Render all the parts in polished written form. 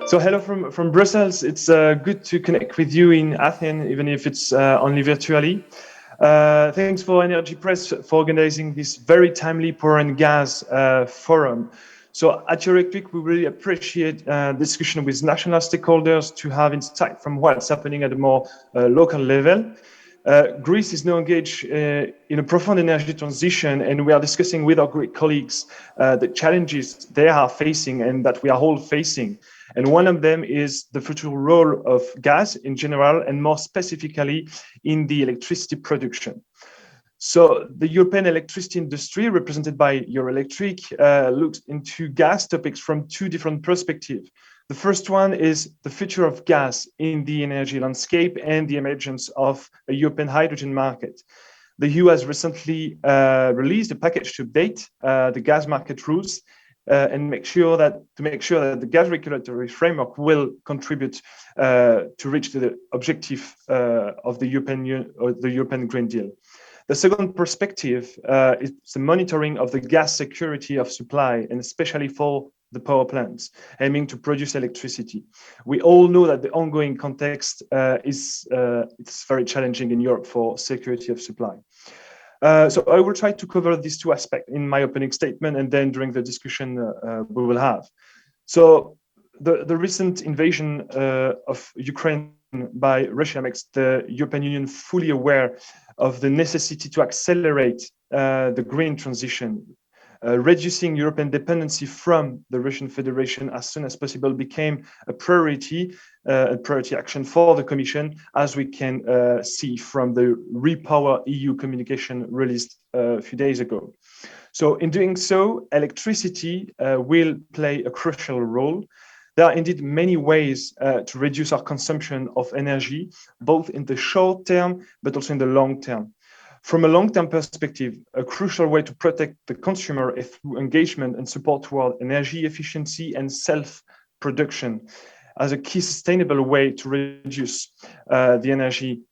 So hello from Brussels. It's good to connect with you in Athens, even if it's only virtually. Thanks for Energy Press for organizing this very timely power and gas forum. So at Electric, we really appreciate discussion with national stakeholders to have insight from what's happening at a more local level. Greece is now engaged in a profound energy transition, and we are discussing with our Greek colleagues the challenges they are facing and that we are all facing. And one of them is the future role of gas in general, and more specifically in the electricity production. So the European electricity industry, represented by Eurelectric, looks into gas topics from two different perspectives. The first one is the future of gas in the energy landscape and the emergence of a European hydrogen market. The EU has recently released a package to update the gas market rules and make sure that the gas regulatory framework will contribute to reach the objective of the European Green Deal. The second perspective is the monitoring of the gas security of supply, and especially for the power plants aiming to produce electricity. We all know that the ongoing context is it's very challenging in Europe for security of supply. So I will try to cover these two aspects in my opening statement, and then during the discussion we will have. So the recent invasion of Ukraine by Russia makes the European Union fully aware of the necessity to accelerate the green transition. Reducing European dependency from the Russian Federation as soon as possible became a priority action for the Commission, as we can see from the Repower EU communication released a few days ago. So in doing so, electricity will play a crucial role. There are indeed many ways to reduce our consumption of energy, both in the short term, but also in the long term. From a long-term perspective, a crucial way to protect the consumer is through engagement and support toward energy efficiency and self-production as a key sustainable way to reduce the energy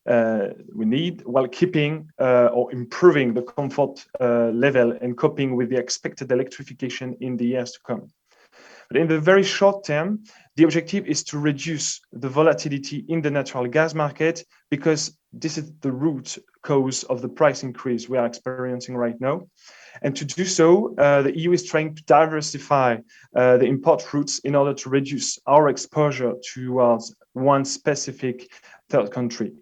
we need while keeping or improving the comfort level and coping with the expected electrification in the years to come. But in the very short term, the objective is to reduce the volatility in the natural gas market, because this is the root cause of the price increase we are experiencing right now. And to do so, the EU is trying to diversify the import routes in order to reduce our exposure towards one specific third country.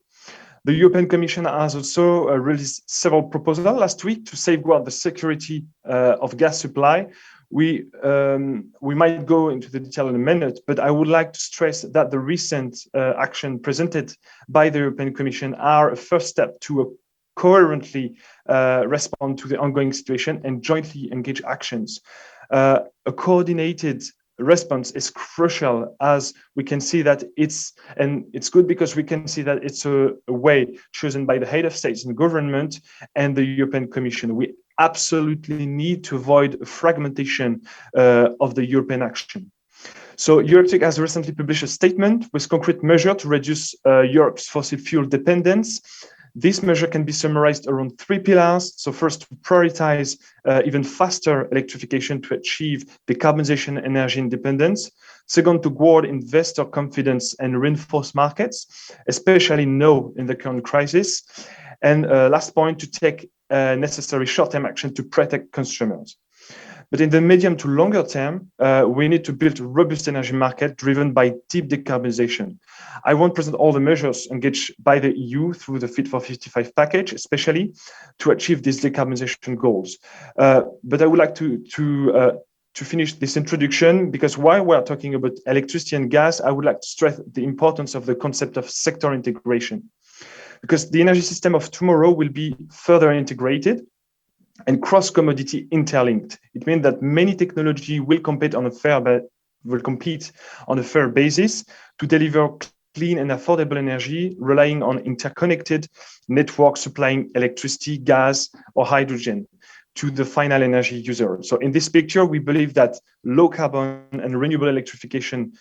The European Commission has also released several proposals last week to safeguard the security of gas supply. We might go into the detail in a minute, but I would like to stress that the recent action presented by the European Commission are a first step to coherently respond to the ongoing situation and jointly engage actions. A coordinated response is crucial, as we can see that it's good because we can see that it's a way chosen by the head of states and government and the European Commission. We absolutely need to avoid fragmentation of the European action. So Eurotech has recently published a statement with concrete measures to reduce Europe's fossil fuel dependence. This measure can be summarized around three pillars. So first, to prioritize even faster electrification to achieve decarbonization and energy independence. Second, to guard investor confidence and reinforce markets, especially now in the current crisis. And last point, to take necessary short-term action to protect consumers. But in the medium to longer term, we need to build a robust energy market driven by deep decarbonization. I won't present all the measures engaged by the EU through the Fit for 55 package, especially to achieve these decarbonization goals. But I would like to finish this introduction, because while we're talking about electricity and gas, I would like to stress the importance of the concept of sector integration, because the energy system of tomorrow will be further integrated and cross-commodity interlinked. It means that many technology will compete on a fair basis to deliver clean and affordable energy, relying on interconnected networks supplying electricity, gas, or hydrogen to the final energy user. So in this picture, we believe that low carbon and renewable electrification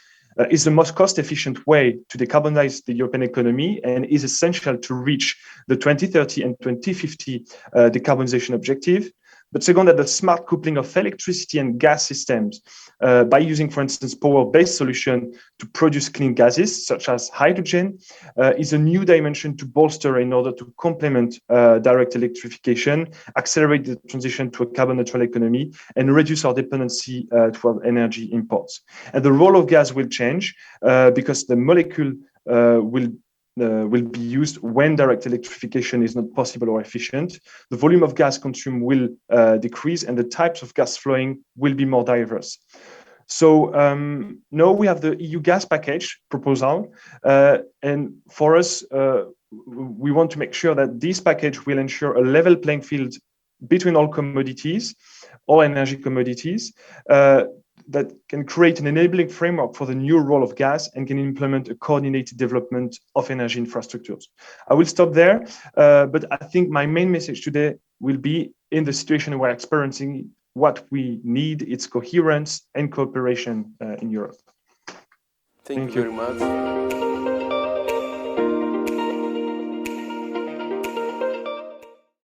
is the most cost-efficient way to decarbonize the European economy and is essential to reach the 2030 and 2050 decarbonization objective. But second, that the smart coupling of electricity and gas systems by using, for instance, power-based solution to produce clean gases, such as hydrogen, is a new dimension to bolster in order to complement direct electrification, accelerate the transition to a carbon neutral economy, and reduce our dependency toward energy imports. And the role of gas will change because the molecule will be used when direct electrification is not possible or efficient. The volume of gas consumed will decrease, and the types of gas flowing will be more diverse. So now we have the EU gas package proposal, and for us, we want to make sure that this package will ensure a level playing field between all commodities, all energy commodities, that can create an enabling framework for the new role of gas and can implement a coordinated development of energy infrastructures. I will stop there, but I think my main message today will be in the situation we're experiencing, what we need, its coherence and cooperation in Europe. Thank you very much.